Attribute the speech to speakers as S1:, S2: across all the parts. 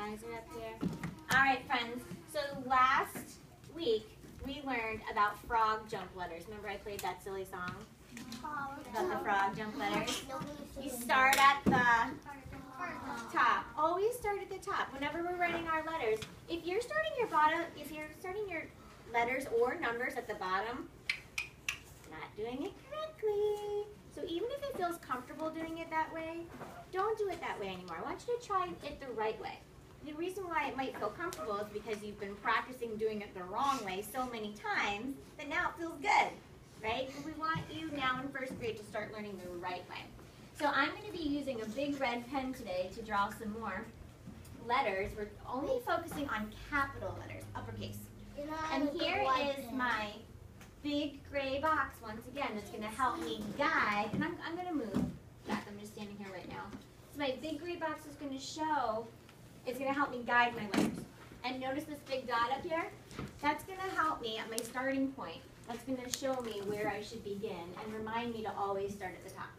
S1: organize it up here. All right, friends. So last week we learned about frog jump letters. Remember I played that silly song about the frog jump letters? You start at the top. Always start at the top. Whenever we're writing our letters, if you're starting your letters or numbers at the bottom, not doing it correctly. So even if it feels comfortable doing it that way, don't do it that way anymore. I want you to try it the right way. The reason why it might feel comfortable is because you've been practicing doing it the wrong way so many times that now it feels good, right? And we want you now in first grade to start learning the right way. So I'm going to be using a big red pen today to draw some more letters. We're only focusing on capital letters, uppercase. And here is my big gray box once again that's going to help me guide. And I'm going to move back. I'm just standing here right now. So my big gray box is going to show, it's going to help me guide my letters. And notice this big dot up here? That's going to help me at my starting point. That's going to show me where I should begin and remind me to always start at the top.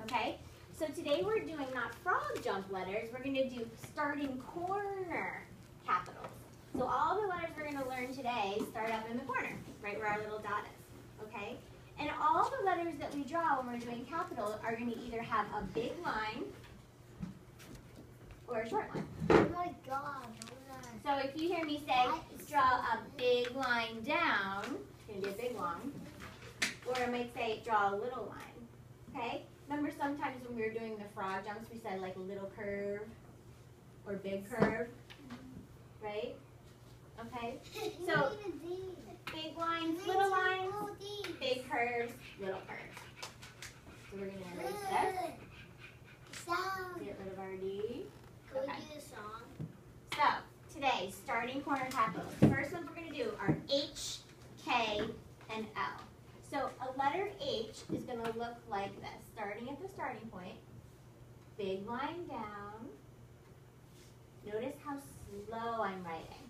S1: Okay? So today we're doing not frog jump letters, we're going to do starting corner capitals. So all the letters we're going to learn today start up in the corner, right where our little dot is. Okay? And all the letters that we draw when we're doing capital are going to either have a big line or a short line.
S2: Oh my God.
S1: So if you hear me say, draw a big line down, it's going to be a big line. Or I might say, draw a little line. Okay? Remember sometimes when we were doing the frog jumps, we said like a little curve or big curve, right? Okay? So big lines, little lines, big curves, little curves. So we're going to erase this. Get rid of our D. Okay. So today, starting corner capitals. The first ones we're going to do are H, K, and L. So a letter H is going to look like this. Starting at the starting point, big line down. Notice how slow I'm writing.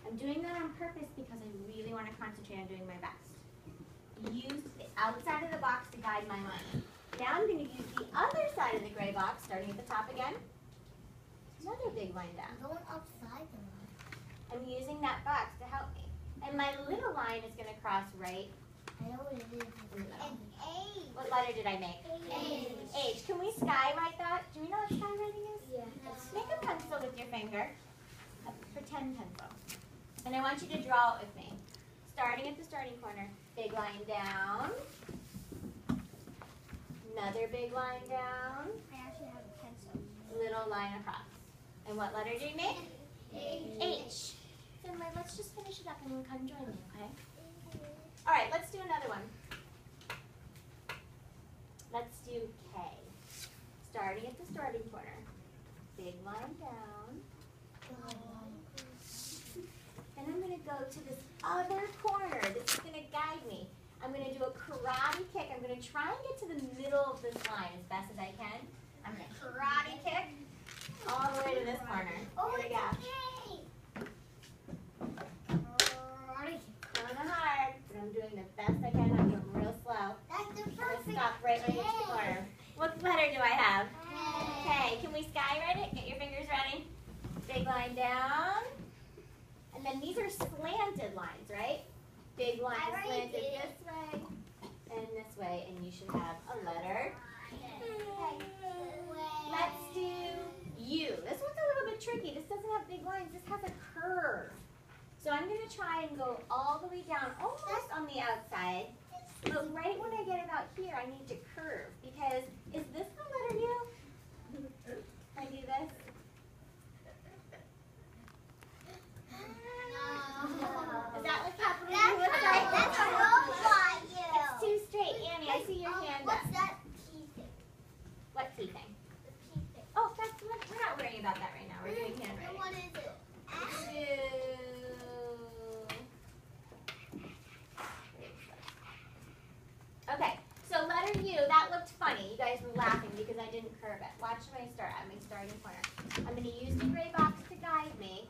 S1: I'm doing that on purpose because I really want to concentrate on doing my best. Use the outside of the box to guide my line. Now I'm going to use the other side of the gray box, starting at the top again. Another big line down.
S2: Going outside the line.
S1: I'm using that box to help me. And my little line is going to cross right.
S2: I know what it is.
S1: An H. What letter did I make?
S2: H.
S1: H. Can we skywrite that? Do we know what skywriting is?
S2: Yeah.
S1: Make a pencil with your finger. A pretend pencil. And I want you to draw it with me. Starting at the starting corner. Big line down. Another big line down.
S2: I actually have a pencil.
S1: Little line across. And what letter do you make?
S2: H.
S1: H. So let's just finish it up and then come join me, okay? All right, let's do another one. Let's do K. Starting at the starting corner. Big line down. And I'm going to go to this other corner. This is going to guide me. I'm going to do a karate kick. I'm going to try and get to the middle of this line as best as I can. I'm going to karate kick all the way to this corner. Here we go. Kind of hard, but I'm doing the best I can. I'm doing real slow.
S2: That's the
S1: I'm going
S2: perfect.
S1: to stop right when you hit the corner. What letter do I have? K. Can we skywrite it? Get your fingers ready. Big line down. And then these are slanted lines, right? Big line slanted this way and this way, and you should have a letter. Let's do U. This one's a little bit tricky. This doesn't have big lines. This has a curve. So I'm going to try and go all the way down, almost on the outside. But right when I get about here, I need to curve. Because, is this the letter U? Can I do this? Is that what capital U looks like?
S2: That's a robot U.
S1: It's too straight. Annie, I see your hand up.
S2: What's that key thing?
S1: What key thing?
S2: The key thing.
S1: Oh, we're not worrying about that right now. We're doing handwriting.
S2: What is it?
S1: Okay, so letter U, that looked funny. You guys were laughing because I didn't curve it. Watch when I start at my starting corner. I'm going to use the gray box to guide me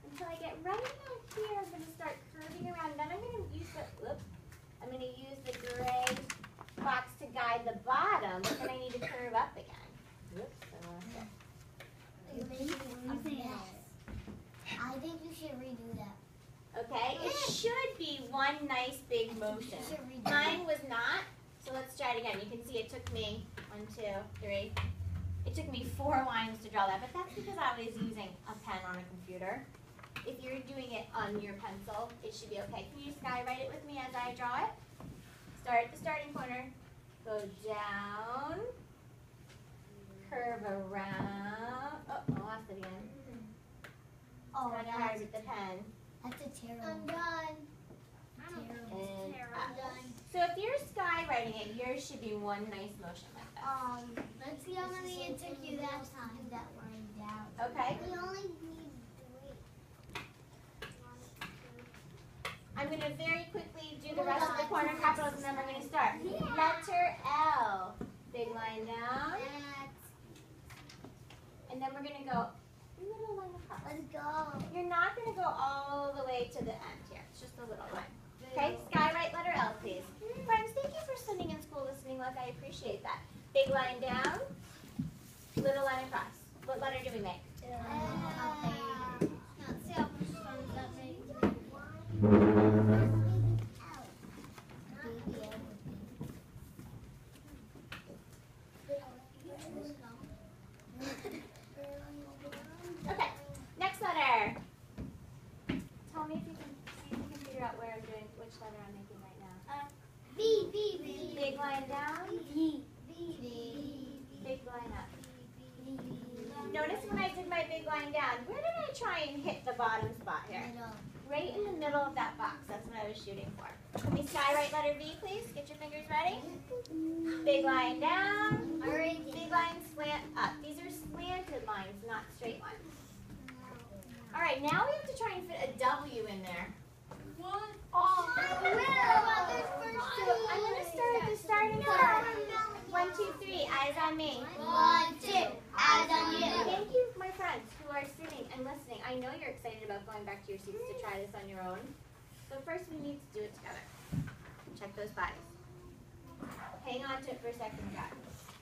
S1: until I get right about here. I'm going to start curving around. Then I'm going to use I'm going to use the gray box to guide the bottom, but then I need to curve up again. Whoops, I lost it.
S2: should redo that.
S1: Okay? It should be one nice big motion. Mine was not, so let's try it again. You can see it took me 1, 2, 3. It took me 4 lines to draw that, but that's because I was using a pen on a computer. If you're doing it on your pencil, it should be okay. Can you skywrite it with me as I draw it? Start at the starting corner, go down, curve around. Oh, I lost it again.
S2: Oh,
S1: It's kind of hard with the pen.
S2: That's a terrible. I'm done.
S1: And
S2: I'm done.
S1: so if you're skywriting it, yours should be one nice motion like this.
S2: Let's see how many it took you that time to do that line down.
S1: Okay?
S2: We only need 3.
S1: I'm going to very quickly do the rest of the corner capitals and then we're going to start. Letter L. Big line down. And then we're going to go little line across.
S2: Let's go.
S1: You're not going to go all the way to the end here. It's just a little line. Okay? Skywrite letter L, please. Friends, thank you for sitting in school listening. Look, I appreciate that. Big line down. Little line across. What letter do we make?
S2: Let's see how much fun that makes.
S1: Okay, next letter. Tell me if you can figure out where I'm doing, which letter I'm making right now.
S2: B.
S1: Big line down,
S2: B.
S1: big line up. Notice when I did my big line down, where did I try and hit the bottom spot here? Right in the middle of that box. That's what I was shooting for. Can we skywrite letter V, please? Get your fingers ready. Big line down. Big line slant up. These are slanted lines, not straight ones. All right, now we have to try and fit a W in there.
S2: I'm
S1: going to start at the starting point. 1, 2, 3. Eyes on me.
S2: 1, 2. Eyes on you.
S1: Thank you, my friends who are sitting and listening. I know you're excited about going back to your seats to try this on your own. So first we need to do it together. Check those bodies. Hang on to it for a second, guys.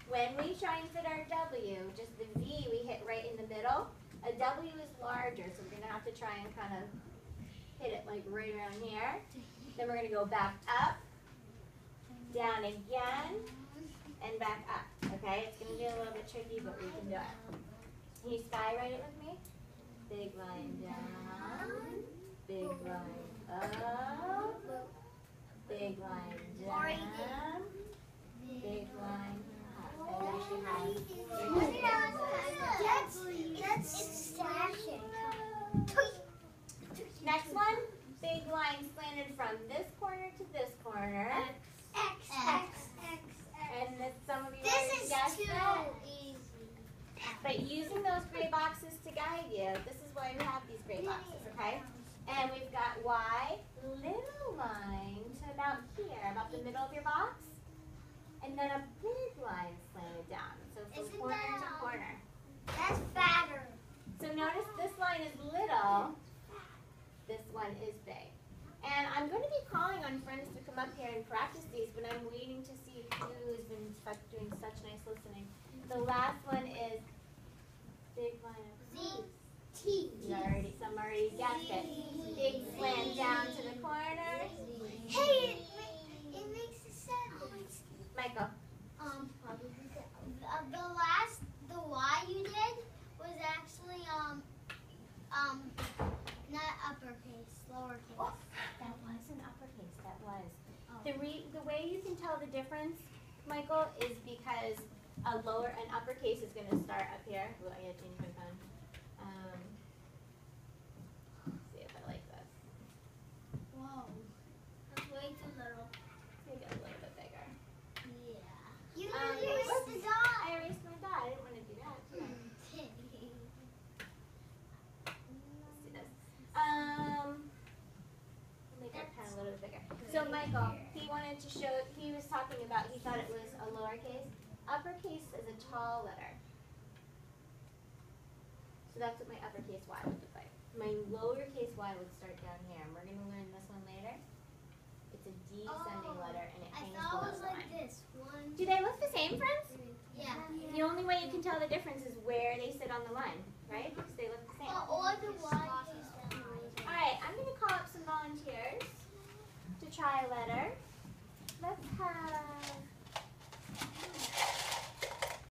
S1: When we try and fit our W, just the V we hit right in the middle. A W is larger, so we're going to have to try and kind of hit it like right around here. Then we're going to go back up, down again, and back up. Okay? It's going to be a little bit tricky, but we can do it. Can you skywrite it with me? Big line down, big line up, big line down, big line up. And there she has.
S2: That's slashing.
S1: Next one, big line slanted from this corner to this corner.
S2: X.
S1: And this, some of you
S2: This
S1: already
S2: is
S1: guessed
S2: too
S1: that.
S2: easy.
S1: But using those gray boxes to guide you, this is why we have these gray boxes, okay? And we've got Y, little line to about here, about the middle of your box. And then a big line slanted down. So from
S2: Isn't
S1: corner
S2: that
S1: to corner.
S2: That's fatter.
S1: So notice this line is little, this one is big. And I'm going to be calling on friends to come up here and practice these, but I'm waiting to see who's been doing such nice listening. The last one is big line of
S2: Z. T.
S1: some already guessed it. Big slant down to the corner.
S2: Hey, it makes a sound.
S1: Michael.
S2: The Y you did was actually not uppercase, lowercase.
S1: Oh, that was an uppercase. That was. The way you can tell the difference, Michael, is because an uppercase is going to start up here. Ooh, I gotta change my phone. See if I like this.
S2: Whoa, that's way too little.
S1: Make it a little bit bigger.
S2: Yeah. You
S1: Whoops.
S2: erased the dot.
S1: I erased my dot. I didn't want to do that. Let's do this. Make our pen a little bit bigger. So Michael, he wanted to show. He was talking about. He thought it was a lowercase. Uppercase is a tall letter. So that's what my uppercase Y would look like. My lowercase y would start down here, and we're going to learn this one later. It's a descending letter, and it hangs below the line.
S2: This one.
S1: Do they look the same, friends?
S2: Yeah.
S1: The only way you can tell the difference is where they sit on the line, right? Because they look the same.
S2: Or the Y.
S1: Ha.